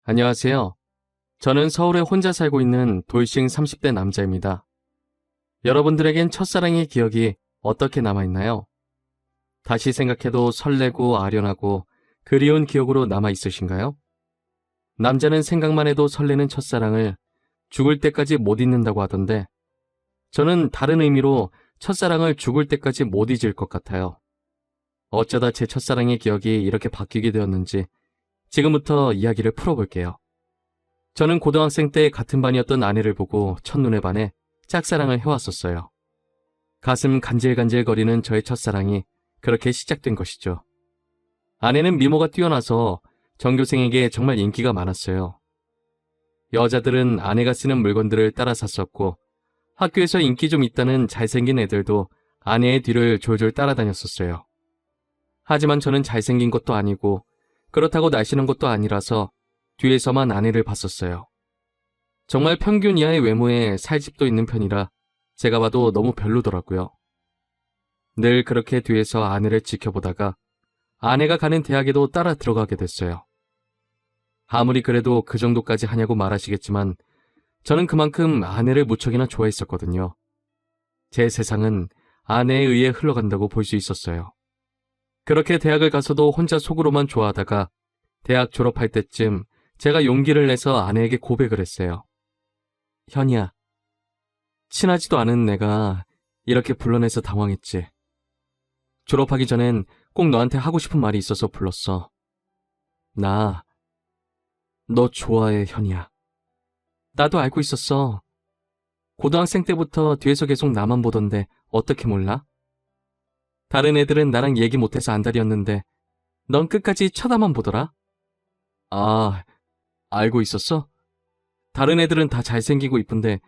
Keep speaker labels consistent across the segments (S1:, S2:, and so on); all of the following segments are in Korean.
S1: 안녕하세요. 저는 서울에 혼자 살고 있는 돌싱 30대 남자입니다. 여러분들에겐 첫사랑의 기억이 어떻게 남아있나요? 다시 생각해도 설레고 아련하고 그리운 기억으로 남아있으신가요? 남자는 생각만 해도 설레는 첫사랑을 죽을 때까지 못 잊는다고 하던데 저는 다른 의미로 첫사랑을 죽을 때까지 못 잊을 것 같아요. 어쩌다 제 첫사랑의 기억이 이렇게 바뀌게 되었는지 지금부터 이야기를 풀어볼게요. 저는 고등학생 때 같은 반이었던 아내를 보고 첫눈에 반해 짝사랑을 해왔었어요. 가슴 간질간질거리는 저의 첫사랑이 그렇게 시작된 것이죠. 아내는 미모가 뛰어나서 전교생에게 정말 인기가 많았어요. 여자들은 아내가 쓰는 물건들을 따라 샀었고 학교에서 인기 좀 있다는 잘생긴 애들도 아내의 뒤를 졸졸 따라다녔었어요. 하지만 저는 잘생긴 것도 아니고 그렇다고 날씬한 것도 아니라서 뒤에서만 아내를 봤었어요. 정말 평균 이하의 외모에 살집도 있는 편이라 제가 봐도 너무 별로더라고요. 늘 그렇게 뒤에서 아내를 지켜보다가 아내가 가는 대학에도 따라 들어가게 됐어요. 아무리 그래도 그 정도까지 하냐고 말하시겠지만 저는 그만큼 아내를 무척이나 좋아했었거든요. 제 세상은 아내에 의해 흘러간다고 볼 수 있었어요. 그렇게 대학을 가서도 혼자 속으로만 좋아하다가 대학 졸업할 때쯤 제가 용기를 내서 아내에게 고백을 했어요. 현이야, 친하지도 않은 내가 이렇게 불러내서 당황했지. 졸업하기 전엔 꼭 너한테 하고 싶은 말이 있어서 불렀어. 나, 너 좋아해, 현이야. 나도 알고 있었어. 고등학생 때부터 뒤에서 계속 나만 보던데 어떻게 몰라? 다른 애들은 나랑 얘기 못해서 안달이었는데 넌 끝까지 쳐다만 보더라. 아, 알고 있었어? 다른 애들은 다 잘생기고 이쁜데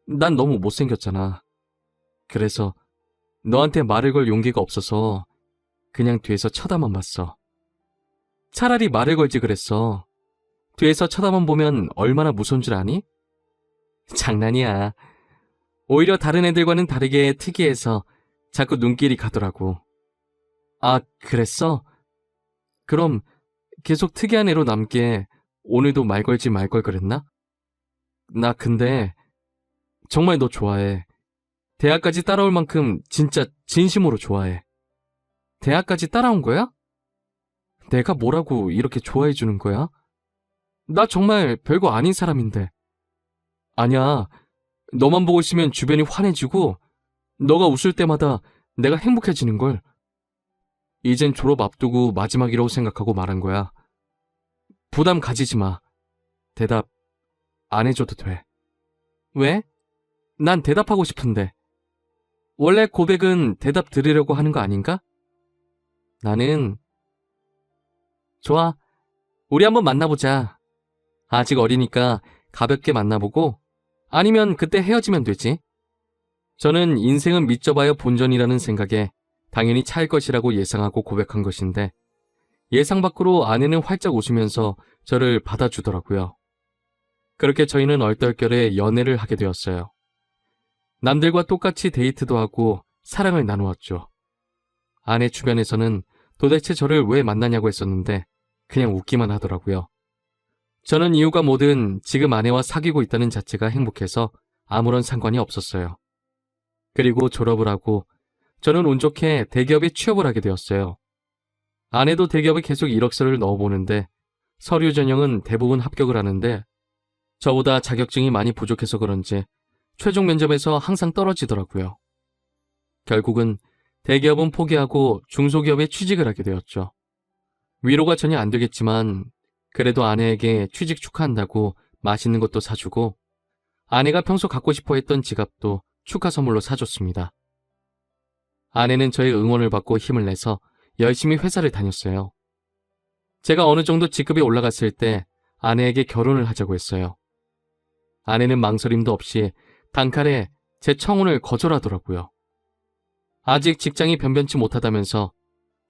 S1: 난 너무 못생겼잖아. 그래서 너한테 말을 걸 용기가 없어서 그냥 뒤에서 쳐다만 봤어. 차라리 말을 걸지 그랬어. 뒤에서 쳐다만 보면 얼마나 무서운 줄 아니? 장난이야. 오히려 다른 애들과는 다르게 특이해서 자꾸 눈길이 가더라고. 아, 그랬어? 그럼 계속 특이한 애로 남게 오늘도 말 걸지 말 걸 그랬나? 나 근데 정말 너 좋아해. 대학까지 따라올 만큼 진짜 진심으로 좋아해. 대학까지 따라온 거야? 내가 뭐라고 이렇게 좋아해 주는 거야? 나 정말 별거 아닌 사람인데. 아니야. 너만 보고 있으면 주변이 환해지고 너가 웃을 때마다 내가 행복해지는걸. 이젠 졸업 앞두고 마지막이라고 생각하고 말한 거야. 부담 가지지 마. 대답 안 해줘도 돼. 왜? 난 대답하고 싶은데. 원래 고백은 대답 들으려고 하는 거 아닌가? 나는 좋아. 우리 한번 만나보자. 아직 어리니까 가볍게 만나보고 아니면 그때 헤어지면 되지. 저는 인생은 믿져봐야 본전이라는 생각에 당연히 차일 것이라고 예상하고 고백한 것인데 예상 밖으로 아내는 활짝 웃으면서 저를 받아주더라고요. 그렇게 저희는 얼떨결에 연애를 하게 되었어요. 남들과 똑같이 데이트도 하고 사랑을 나누었죠. 아내 주변에서는 도대체 저를 왜 만나냐고 했었는데 그냥 웃기만 하더라고요. 저는 이유가 뭐든 지금 아내와 사귀고 있다는 자체가 행복해서 아무런 상관이 없었어요. 그리고 졸업을 하고 저는 운 좋게 대기업에 취업을 하게 되었어요. 아내도 대기업에 계속 이력서를 넣어보는데 서류 전형은 대부분 합격을 하는데 저보다 자격증이 많이 부족해서 그런지 최종 면접에서 항상 떨어지더라고요. 결국은 대기업은 포기하고 중소기업에 취직을 하게 되었죠. 위로가 전혀 안 되겠지만 그래도 아내에게 취직 축하한다고 맛있는 것도 사주고 아내가 평소 갖고 싶어 했던 지갑도 축하 선물로 사줬습니다. 아내는 저의 응원을 받고 힘을 내서 열심히 회사를 다녔어요. 제가 어느 정도 직급이 올라갔을 때 아내에게 결혼을 하자고 했어요. 아내는 망설임도 없이 단칼에 제 청혼을 거절하더라고요. 아직 직장이 변변치 못하다면서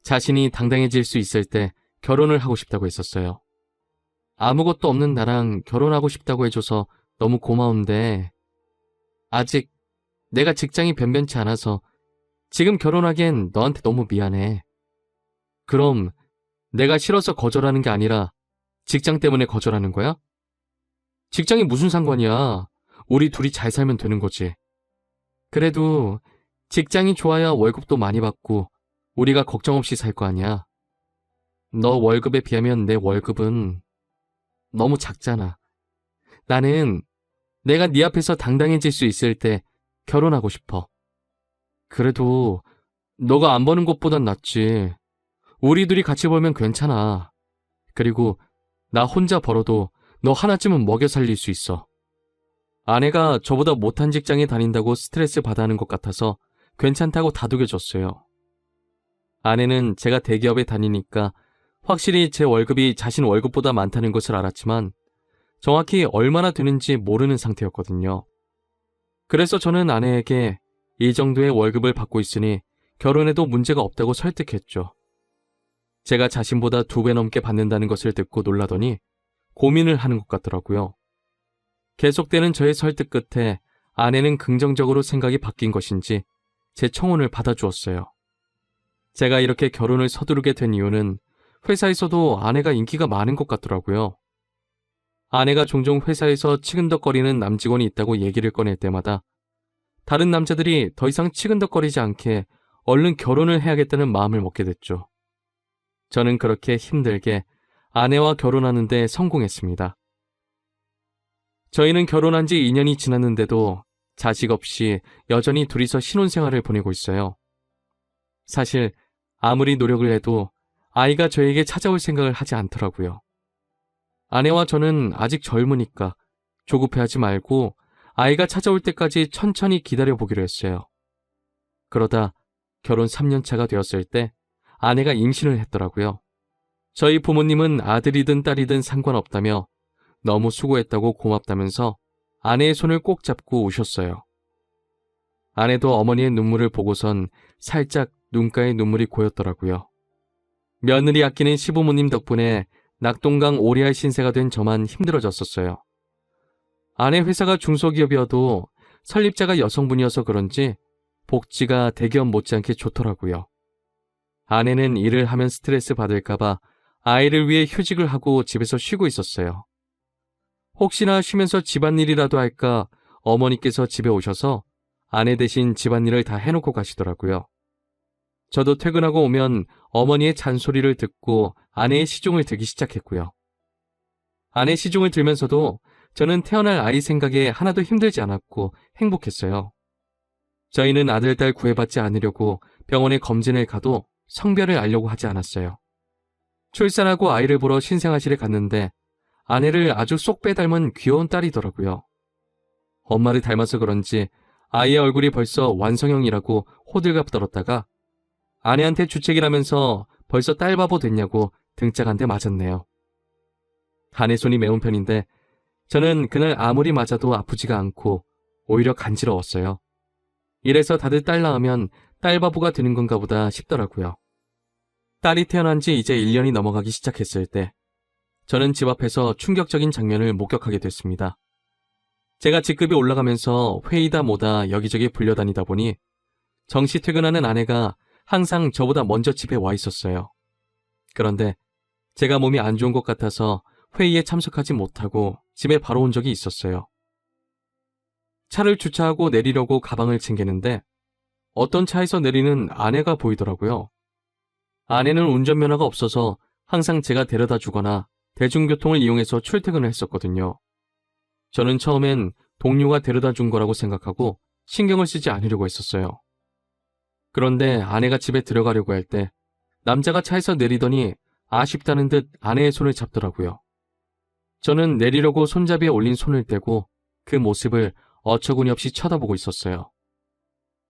S1: 자신이 당당해질 수 있을 때 결혼을 하고 싶다고 했었어요. 아무것도 없는 나랑 결혼하고 싶다고 해줘서 너무 고마운데 아직 내가 직장이 변변치 않아서 지금 결혼하기엔 너한테 너무 미안해. 그럼 내가 싫어서 거절하는 게 아니라 직장 때문에 거절하는 거야? 직장이 무슨 상관이야. 우리 둘이 잘 살면 되는 거지. 그래도 직장이 좋아야 월급도 많이 받고 우리가 걱정 없이 살 거 아니야. 너 월급에 비하면 내 월급은 너무 작잖아. 나는 내가 네 앞에서 당당해질 수 있을 때 결혼하고 싶어. 그래도 너가 안 버는 것보단 낫지. 우리 둘이 같이 벌면 괜찮아. 그리고 나 혼자 벌어도 너 하나쯤은 먹여 살릴 수 있어. 아내가 저보다 못한 직장에 다닌다고 스트레스 받아 하는 것 같아서 괜찮다고 다독여줬어요. 아내는 제가 대기업에 다니니까 확실히 제 월급이 자신 월급보다 많다는 것을 알았지만 정확히 얼마나 되는지 모르는 상태였거든요. 그래서 저는 아내에게 이 정도의 월급을 받고 있으니 결혼해도 문제가 없다고 설득했죠. 제가 자신보다 2배 넘게 받는다는 것을 듣고 놀라더니 고민을 하는 것 같더라고요. 계속되는 저의 설득 끝에 아내는 긍정적으로 생각이 바뀐 것인지 제 청혼을 받아주었어요. 제가 이렇게 결혼을 서두르게 된 이유는 회사에서도 아내가 인기가 많은 것 같더라고요. 아내가 종종 회사에서 치근덕거리는 남직원이 있다고 얘기를 꺼낼 때마다 다른 남자들이 더 이상 치근덕거리지 않게 얼른 결혼을 해야겠다는 마음을 먹게 됐죠. 저는 그렇게 힘들게 아내와 결혼하는 데 성공했습니다. 저희는 결혼한 지 2년이 지났는데도 자식 없이 여전히 둘이서 신혼생활을 보내고 있어요. 사실 아무리 노력을 해도 아이가 저에게 찾아올 생각을 하지 않더라고요. 아내와 저는 아직 젊으니까 조급해하지 말고 아이가 찾아올 때까지 천천히 기다려보기로 했어요. 그러다 결혼 3년 차가 되었을 때 아내가 임신을 했더라고요. 저희 부모님은 아들이든 딸이든 상관없다며 너무 수고했다고 고맙다면서 아내의 손을 꼭 잡고 우셨어요. 아내도 어머니의 눈물을 보고선 살짝 눈가에 눈물이 고였더라고요. 며느리 아끼는 시부모님 덕분에 낙동강 오리알 신세가 된 저만 힘들어졌었어요. 아내 회사가 중소기업이어도 설립자가 여성분이어서 그런지 복지가 대기업 못지않게 좋더라고요. 아내는 일을 하면 스트레스 받을까봐 아이를 위해 휴직을 하고 집에서 쉬고 있었어요. 혹시나 쉬면서 집안일이라도 할까 어머니께서 집에 오셔서 아내 대신 집안일을 다 해놓고 가시더라고요. 저도 퇴근하고 오면 어머니의 잔소리를 듣고 아내의 시중을 들기 시작했고요. 아내 시중을 들면서도 저는 태어날 아이 생각에 하나도 힘들지 않았고 행복했어요. 저희는 아들, 딸 구애받지 않으려고 병원에 검진을 가도 성별을 알려고 하지 않았어요. 출산하고 아이를 보러 신생아실에 갔는데 아내를 아주 쏙 빼닮은 귀여운 딸이더라고요. 엄마를 닮아서 그런지 아이의 얼굴이 벌써 완성형이라고 호들갑 떨었다가 아내한테 주책이라면서 벌써 딸바보 됐냐고 등짝 한 대 맞았네요. 아내 손이 매운 편인데 저는 그날 아무리 맞아도 아프지가 않고 오히려 간지러웠어요. 이래서 다들 딸 낳으면 딸바보가 되는 건가 보다 싶더라고요. 딸이 태어난 지 이제 1년이 넘어가기 시작했을 때 저는 집 앞에서 충격적인 장면을 목격하게 됐습니다. 제가 직급이 올라가면서 회의다 뭐다 여기저기 불려다니다 보니 정시 퇴근하는 아내가 항상 저보다 먼저 집에 와 있었어요. 그런데 제가 몸이 안 좋은 것 같아서 회의에 참석하지 못하고 집에 바로 온 적이 있었어요. 차를 주차하고 내리려고 가방을 챙기는데 어떤 차에서 내리는 아내가 보이더라고요. 아내는 운전면허가 없어서 항상 제가 데려다 주거나 대중교통을 이용해서 출퇴근을 했었거든요. 저는 처음엔 동료가 데려다 준 거라고 생각하고 신경을 쓰지 않으려고 했었어요. 그런데 아내가 집에 들어가려고 할 때 남자가 차에서 내리더니 아쉽다는 듯 아내의 손을 잡더라고요. 저는 내리려고 손잡이에 올린 손을 떼고 그 모습을 어처구니 없이 쳐다보고 있었어요.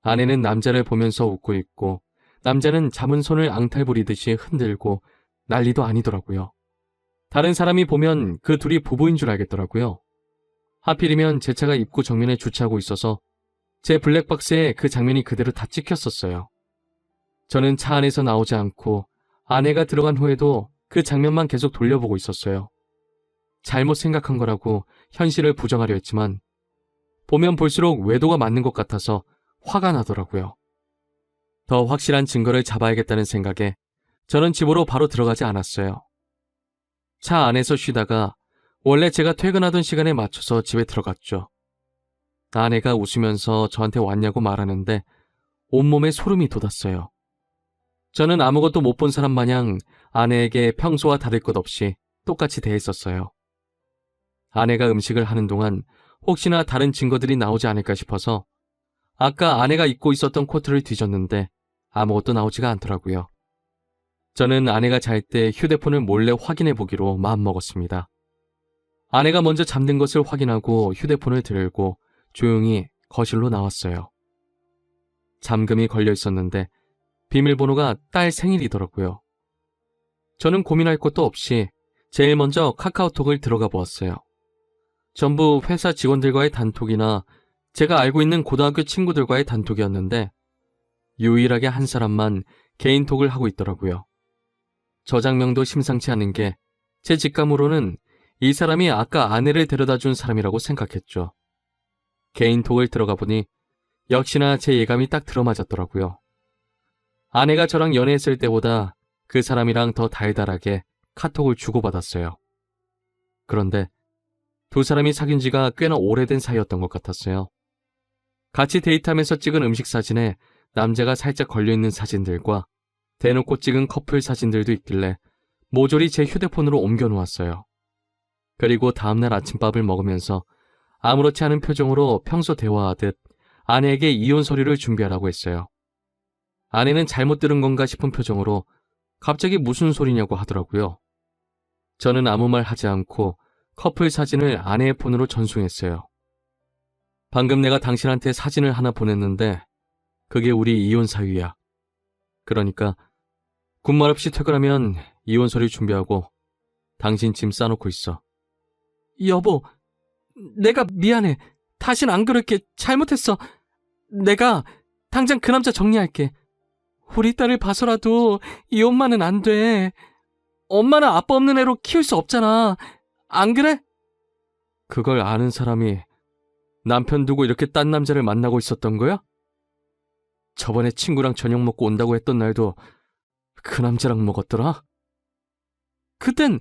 S1: 아내는 남자를 보면서 웃고 있고 남자는 잡은 손을 앙탈 부리듯이 흔들고 난리도 아니더라고요. 다른 사람이 보면 그 둘이 부부인 줄 알겠더라고요. 하필이면 제 차가 입구 정면에 주차하고 있어서 제 블랙박스에 그 장면이 그대로 다 찍혔었어요. 저는 차 안에서 나오지 않고 아내가 들어간 후에도 그 장면만 계속 돌려보고 있었어요. 잘못 생각한 거라고 현실을 부정하려 했지만 보면 볼수록 외도가 맞는 것 같아서 화가 나더라고요. 더 확실한 증거를 잡아야겠다는 생각에 저는 집으로 바로 들어가지 않았어요. 차 안에서 쉬다가 원래 제가 퇴근하던 시간에 맞춰서 집에 들어갔죠. 아내가 웃으면서 저한테 왔냐고 말하는데 온몸에 소름이 돋았어요. 저는 아무것도 못 본 사람 마냥 아내에게 평소와 다를 것 없이 똑같이 대했었어요. 아내가 음식을 하는 동안 혹시나 다른 증거들이 나오지 않을까 싶어서 아까 아내가 입고 있었던 코트를 뒤졌는데 아무것도 나오지가 않더라고요. 저는 아내가 잘 때 휴대폰을 몰래 확인해 보기로 마음먹었습니다. 아내가 먼저 잠든 것을 확인하고 휴대폰을 들고 조용히 거실로 나왔어요. 잠금이 걸려 있었는데 비밀번호가 딸 생일이더라고요. 저는 고민할 것도 없이 제일 먼저 카카오톡을 들어가 보았어요. 전부 회사 직원들과의 단톡이나 제가 알고 있는 고등학교 친구들과의 단톡이었는데 유일하게 한 사람만 개인톡을 하고 있더라고요. 저장명도 심상치 않은 게 제 직감으로는 이 사람이 아까 아내를 데려다 준 사람이라고 생각했죠. 개인톡을 들어가 보니 역시나 제 예감이 딱 들어맞았더라고요. 아내가 저랑 연애했을 때보다 그 사람이랑 더 달달하게 카톡을 주고받았어요. 그런데 두 사람이 사귄 지가 꽤나 오래된 사이였던 것 같았어요. 같이 데이트하면서 찍은 음식 사진에 남자가 살짝 걸려있는 사진들과 대놓고 찍은 커플 사진들도 있길래 모조리 제 휴대폰으로 옮겨놓았어요. 그리고 다음날 아침밥을 먹으면서 아무렇지 않은 표정으로 평소 대화하듯 아내에게 이혼 서류를 준비하라고 했어요. 아내는 잘못 들은 건가 싶은 표정으로 갑자기 무슨 소리냐고 하더라고요. 저는 아무 말 하지 않고 커플 사진을 아내의 폰으로 전송했어요. 방금 내가 당신한테 사진을 하나 보냈는데 그게 우리 이혼 사유야. 그러니까 군말 없이 퇴근하면 이혼 서류 준비하고 당신 짐 싸놓고 있어. 여보, 내가 미안해. 다신 안 그럴게. 잘못했어. 내가 당장 그 남자 정리할게. 우리 딸을 봐서라도 이혼만은 안 돼. 엄마는 아빠 없는 애로 키울 수 없잖아. 안 그래? 그걸 아는 사람이 남편 두고 이렇게 딴 남자를 만나고 있었던 거야? 저번에 친구랑 저녁 먹고 온다고 했던 날도 그 남자랑 먹었더라? 그땐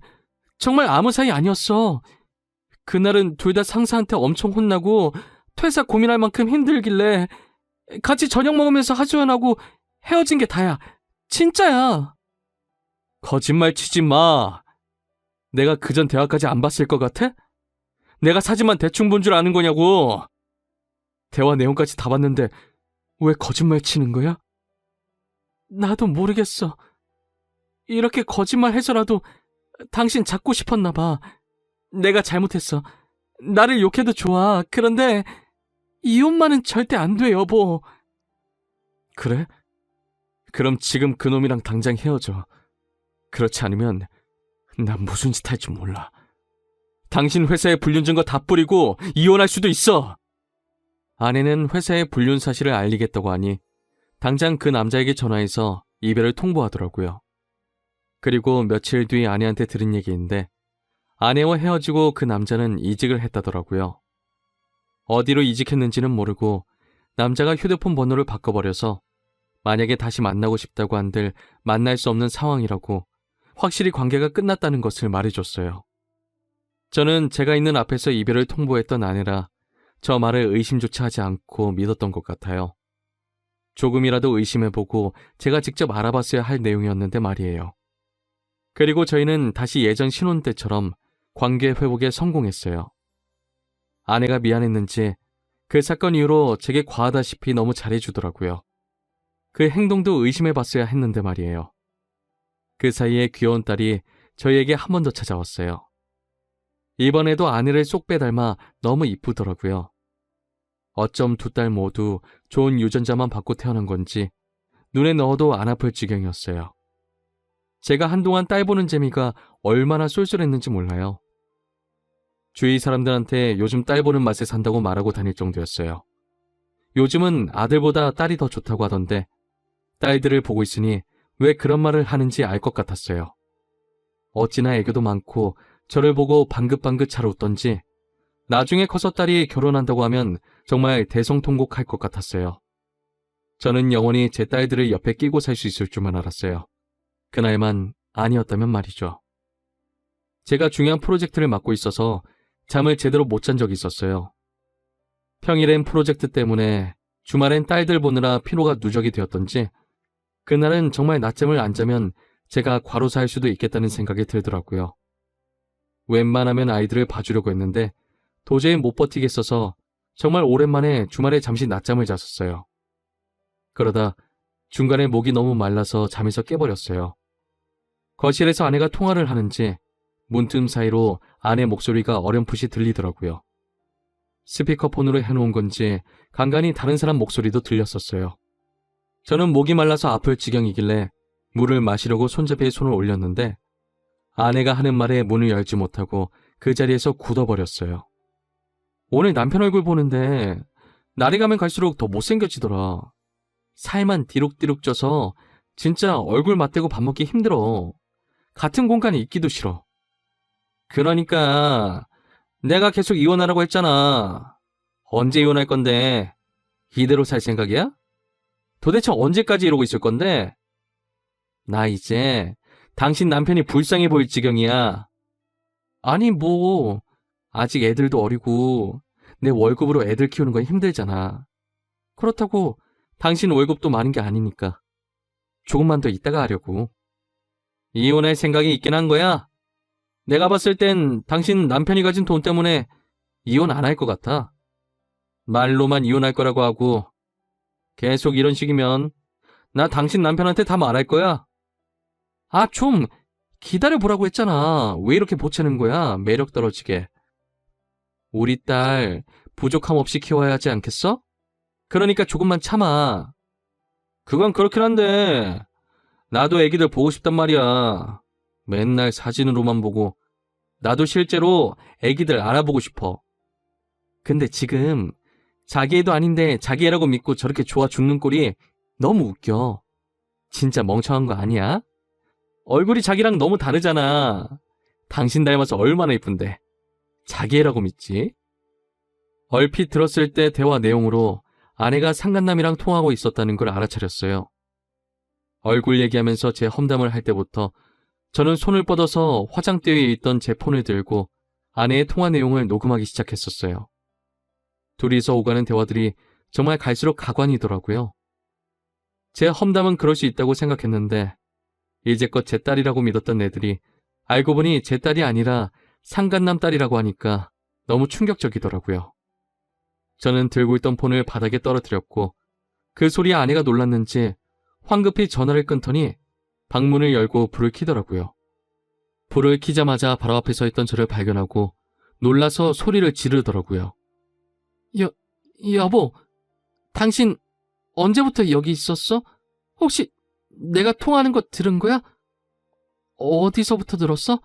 S1: 정말 아무 사이 아니었어. 그날은 둘 다 상사한테 엄청 혼나고 퇴사 고민할 만큼 힘들길래 같이 저녁 먹으면서 하소연하고 헤어진 게 다야. 진짜야. 거짓말 치지 마. 내가 그전 대화까지 안 봤을 것 같아? 내가 사진만 대충 본 줄 아는 거냐고. 대화 내용까지 다 봤는데 왜 거짓말 치는 거야? 나도 모르겠어. 이렇게 거짓말 해서라도 당신 잡고 싶었나 봐. 내가 잘못했어. 나를 욕해도 좋아. 그런데 이혼만은 절대 안 돼, 여보. 그래? 그럼 지금 그놈이랑 당장 헤어져. 그렇지 않으면 난 무슨 짓 할지 몰라. 당신 회사에 불륜 증거 다 뿌리고 이혼할 수도 있어. 아내는 회사에 불륜 사실을 알리겠다고 하니 당장 그 남자에게 전화해서 이별을 통보하더라고요. 그리고 며칠 뒤 아내한테 들은 얘기인데 아내와 헤어지고 그 남자는 이직을 했다더라고요. 어디로 이직했는지는 모르고 남자가 휴대폰 번호를 바꿔버려서 만약에 다시 만나고 싶다고 한들 만날 수 없는 상황이라고 확실히 관계가 끝났다는 것을 말해줬어요. 저는 제가 있는 앞에서 이별을 통보했던 아내라 저 말을 의심조차 하지 않고 믿었던 것 같아요. 조금이라도 의심해보고 제가 직접 알아봤어야 할 내용이었는데 말이에요. 그리고 저희는 다시 예전 신혼 때처럼 관계 회복에 성공했어요. 아내가 미안했는지 그 사건 이후로 제게 과하다시피 너무 잘해주더라고요. 그 행동도 의심해봤어야 했는데 말이에요. 그 사이에 귀여운 딸이 저희에게 한 번 더 찾아왔어요. 이번에도 아내를 쏙 빼닮아 너무 이쁘더라고요. 어쩜 두 딸 모두 좋은 유전자만 받고 태어난 건지 눈에 넣어도 안 아플 지경이었어요. 제가 한동안 딸 보는 재미가 얼마나 쏠쏠했는지 몰라요. 주위 사람들한테 요즘 딸 보는 맛에 산다고 말하고 다닐 정도였어요. 요즘은 아들보다 딸이 더 좋다고 하던데 딸들을 보고 있으니 왜 그런 말을 하는지 알 것 같았어요. 어찌나 애교도 많고 저를 보고 방긋방긋 잘 웃던지 나중에 커서 딸이 결혼한다고 하면 정말 대성통곡할 것 같았어요. 저는 영원히 제 딸들을 옆에 끼고 살 수 있을 줄만 알았어요. 그날만 아니었다면 말이죠. 제가 중요한 프로젝트를 맡고 있어서 잠을 제대로 못 잔 적이 있었어요. 평일엔 프로젝트 때문에 주말엔 딸들 보느라 피로가 누적이 되었던지 그날은 정말 낮잠을 안 자면 제가 과로사할 수도 있겠다는 생각이 들더라고요. 웬만하면 아이들을 봐주려고 했는데 도저히 못 버티겠어서 정말 오랜만에 주말에 잠시 낮잠을 잤었어요. 그러다 중간에 목이 너무 말라서 잠에서 깨버렸어요. 거실에서 아내가 통화를 하는지 문틈 사이로 아내 목소리가 어렴풋이 들리더라고요. 스피커폰으로 해놓은 건지 간간히 다른 사람 목소리도 들렸었어요. 저는 목이 말라서 아플 지경이길래 물을 마시려고 손잡이에 손을 올렸는데 아내가 하는 말에 문을 열지 못하고 그 자리에서 굳어버렸어요. 오늘 남편 얼굴 보는데 날이 가면 갈수록 더 못생겨지더라. 살만 디룩디룩 쪄서 진짜 얼굴 맞대고 밥 먹기 힘들어. 같은 공간에 있기도 싫어. 그러니까 내가 계속 이혼하라고 했잖아. 언제 이혼할 건데? 이대로 살 생각이야? 도대체 언제까지 이러고 있을 건데? 나 이제 당신 남편이 불쌍해 보일 지경이야. 아니 뭐 아직 애들도 어리고 내 월급으로 애들 키우는 건 힘들잖아. 그렇다고 당신 월급도 많은 게 아니니까 조금만 더 있다가 하려고. 이혼할 생각이 있긴 한 거야? 내가 봤을 땐 당신 남편이 가진 돈 때문에 이혼 안 할 것 같아. 말로만 이혼할 거라고 하고 계속 이런 식이면 나 당신 남편한테 다 말할 거야. 아, 좀 기다려보라고 했잖아. 왜 이렇게 보채는 거야? 매력 떨어지게. 우리 딸 부족함 없이 키워야 하지 않겠어? 그러니까 조금만 참아. 그건 그렇긴 한데 나도 애기들 보고 싶단 말이야. 맨날 사진으로만 보고 나도 실제로 애기들 알아보고 싶어. 근데 지금 자기 애도 아닌데 자기 애라고 믿고 저렇게 좋아 죽는 꼴이 너무 웃겨. 진짜 멍청한 거 아니야? 얼굴이 자기랑 너무 다르잖아. 당신 닮아서 얼마나 이쁜데. 자기 애라고 믿지? 얼핏 들었을 때 대화 내용으로 아내가 상간남이랑 통화하고 있었다는 걸 알아차렸어요. 얼굴 얘기하면서 제 험담을 할 때부터 저는 손을 뻗어서 화장대에 있던 제 폰을 들고 아내의 통화 내용을 녹음하기 시작했었어요. 둘이서 오가는 대화들이 정말 갈수록 가관이더라고요. 제 험담은 그럴 수 있다고 생각했는데 이제껏 제 딸이라고 믿었던 애들이 알고 보니 제 딸이 아니라 상간남 딸이라고 하니까 너무 충격적이더라고요. 저는 들고 있던 폰을 바닥에 떨어뜨렸고 그 소리에 아내가 놀랐는지 황급히 전화를 끊더니 방문을 열고 불을 켜더라고요. 불을 켜자마자 바로 앞에 서 있던 저를 발견하고 놀라서 소리를 지르더라고요. 여보, 당신 언제부터 여기 있었어? 혹시 내가 통화하는 거 들은 거야? 어디서부터 들었어?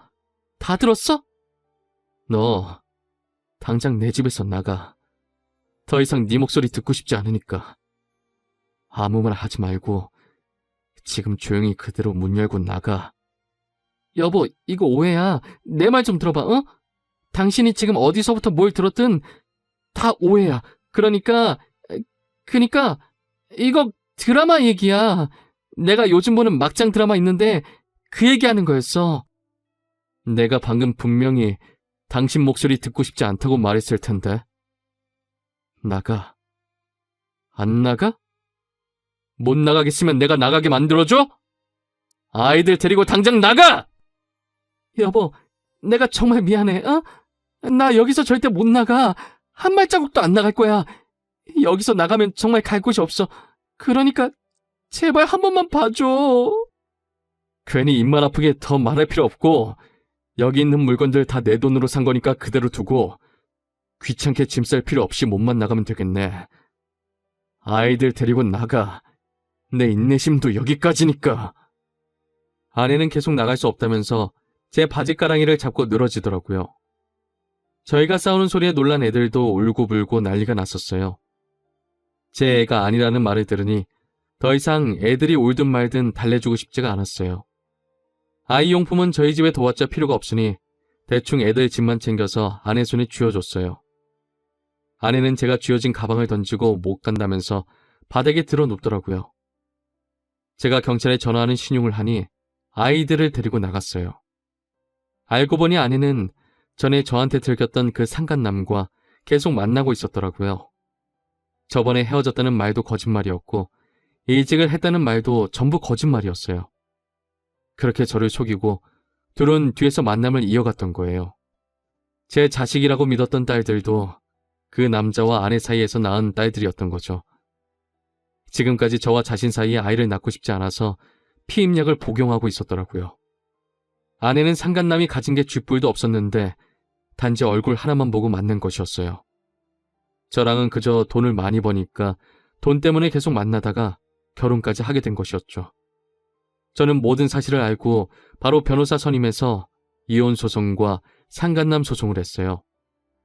S1: 다 들었어? 너 당장 내 집에서 나가. 더 이상 네 목소리 듣고 싶지 않으니까. 아무 말 하지 말고 지금 조용히 그대로 문 열고 나가. 여보, 이거 오해야. 내 말 좀 들어봐, 어? 당신이 지금 어디서부터 뭘 들었든 다 오해야. 그러니까 이거 드라마 얘기야. 내가 요즘 보는 막장 드라마 있는데 그 얘기하는 거였어. 내가 방금 분명히 당신 목소리 듣고 싶지 않다고 말했을 텐데. 나가. 안 나가? 못 나가겠으면 내가 나가게 만들어줘? 아이들 데리고 당장 나가! 여보, 내가 정말 미안해, 어? 나 여기서 절대 못 나가. 한 발자국도 안 나갈 거야. 여기서 나가면 정말 갈 곳이 없어. 그러니까 제발 한 번만 봐줘. 괜히 입만 아프게 더 말할 필요 없고 여기 있는 물건들 다 내 돈으로 산 거니까 그대로 두고 귀찮게 짐 쌀 필요 없이 몸만 나가면 되겠네. 아이들 데리고 나가. 내 인내심도 여기까지니까. 아내는 계속 나갈 수 없다면서 제 바지가랑이를 잡고 늘어지더라고요. 저희가 싸우는 소리에 놀란 애들도 울고불고 난리가 났었어요. 제 애가 아니라는 말을 들으니 더 이상 애들이 울든 말든 달래주고 싶지가 않았어요. 아이용품은 저희 집에 도왔자 필요가 없으니 대충 애들 집만 챙겨서 아내 손에 쥐어줬어요. 아내는 제가 쥐어진 가방을 던지고 못 간다면서 바닥에 들어 눕더라고요. 제가 경찰에 전화하는 신용을 하니 아이들을 데리고 나갔어요. 알고 보니 아내는 전에 저한테 들켰던 그 상간남과 계속 만나고 있었더라고요. 저번에 헤어졌다는 말도 거짓말이었고 이직을 했다는 말도 전부 거짓말이었어요. 그렇게 저를 속이고 둘은 뒤에서 만남을 이어갔던 거예요. 제 자식이라고 믿었던 딸들도 그 남자와 아내 사이에서 낳은 딸들이었던 거죠. 지금까지 저와 자신 사이에 아이를 낳고 싶지 않아서 피임약을 복용하고 있었더라고요. 아내는 상간남이 가진 게 쥐뿔도 없었는데 단지 얼굴 하나만 보고 맞는 것이었어요. 저랑은 그저 돈을 많이 버니까 돈 때문에 계속 만나다가 결혼까지 하게 된 것이었죠. 저는 모든 사실을 알고 바로 변호사 선임해서 이혼 소송과 상간남 소송을 했어요.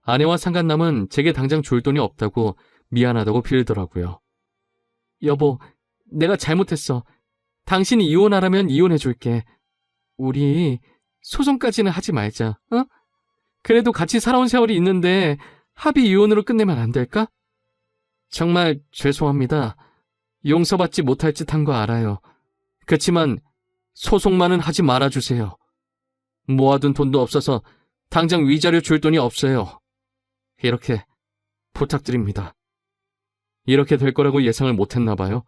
S1: 아내와 상간남은 제게 당장 줄 돈이 없다고 미안하다고 빌더라고요. 여보, 내가 잘못했어. 당신이 이혼하라면 이혼해줄게. 우리 소송까지는 하지 말자, 어? 그래도 같이 살아온 세월이 있는데 합의 이혼으로 끝내면 안 될까? 정말 죄송합니다. 용서받지 못할 짓 한 거 알아요. 그치만 소송만은 하지 말아주세요. 모아둔 돈도 없어서 당장 위자료 줄 돈이 없어요. 이렇게 부탁드립니다. 이렇게 될 거라고 예상을 못했나 봐요.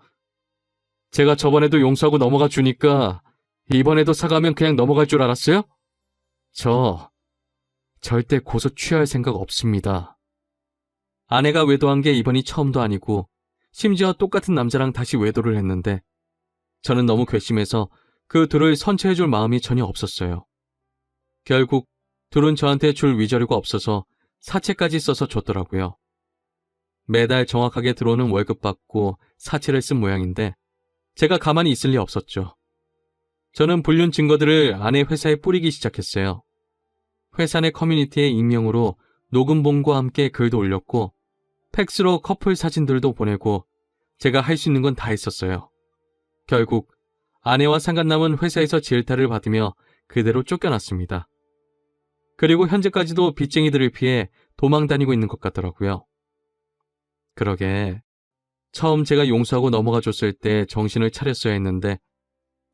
S1: 제가 저번에도 용서하고 넘어가 주니까 이번에도 사과하면 그냥 넘어갈 줄 알았어요? 저 절대 고소 취할 생각 없습니다. 아내가 외도한 게 이번이 처음도 아니고 심지어 똑같은 남자랑 다시 외도를 했는데 저는 너무 괘씸해서 그 둘을 선처해줄 마음이 전혀 없었어요. 결국 둘은 저한테 줄 위자료가 없어서 사채까지 써서 줬더라고요. 매달 정확하게 들어오는 월급 받고 사채를 쓴 모양인데 제가 가만히 있을 리 없었죠. 저는 불륜 증거들을 아내 회사에 뿌리기 시작했어요. 회사 내 커뮤니티에 익명으로 녹음본과 함께 글도 올렸고 팩스로 커플 사진들도 보내고 제가 할 수 있는 건 다 했었어요. 결국 아내와 상간남은 회사에서 질타를 받으며 그대로 쫓겨났습니다. 그리고 현재까지도 빚쟁이들을 피해 도망 다니고 있는 것 같더라고요. 그러게 처음 제가 용서하고 넘어가 줬을 때 정신을 차렸어야 했는데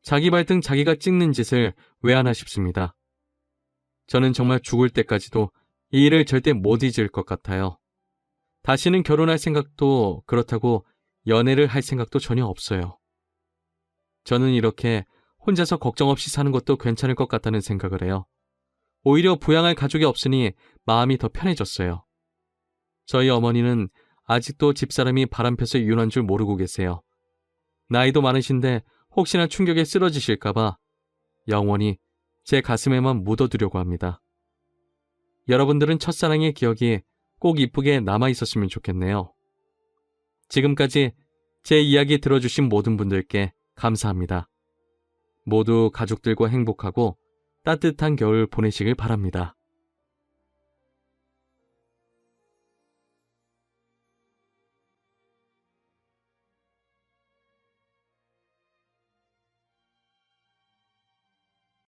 S1: 자기 발등 자기가 찍는 짓을 왜 하나 싶습니다. 저는 정말 죽을 때까지도 이 일을 절대 못 잊을 것 같아요. 다시는 결혼할 생각도 그렇다고 연애를 할 생각도 전혀 없어요. 저는 이렇게 혼자서 걱정 없이 사는 것도 괜찮을 것 같다는 생각을 해요. 오히려 부양할 가족이 없으니 마음이 더 편해졌어요. 저희 어머니는 아직도 집사람이 바람펴서 이혼한 줄 모르고 계세요. 나이도 많으신데 혹시나 충격에 쓰러지실까봐 영원히 제 가슴에만 묻어두려고 합니다. 여러분들은 첫사랑의 기억이 꼭 이쁘게 남아있었으면 좋겠네요. 지금까지 제 이야기 들어주신 모든 분들께 감사합니다. 모두 가족들과 행복하고 따뜻한 겨울 보내시길 바랍니다.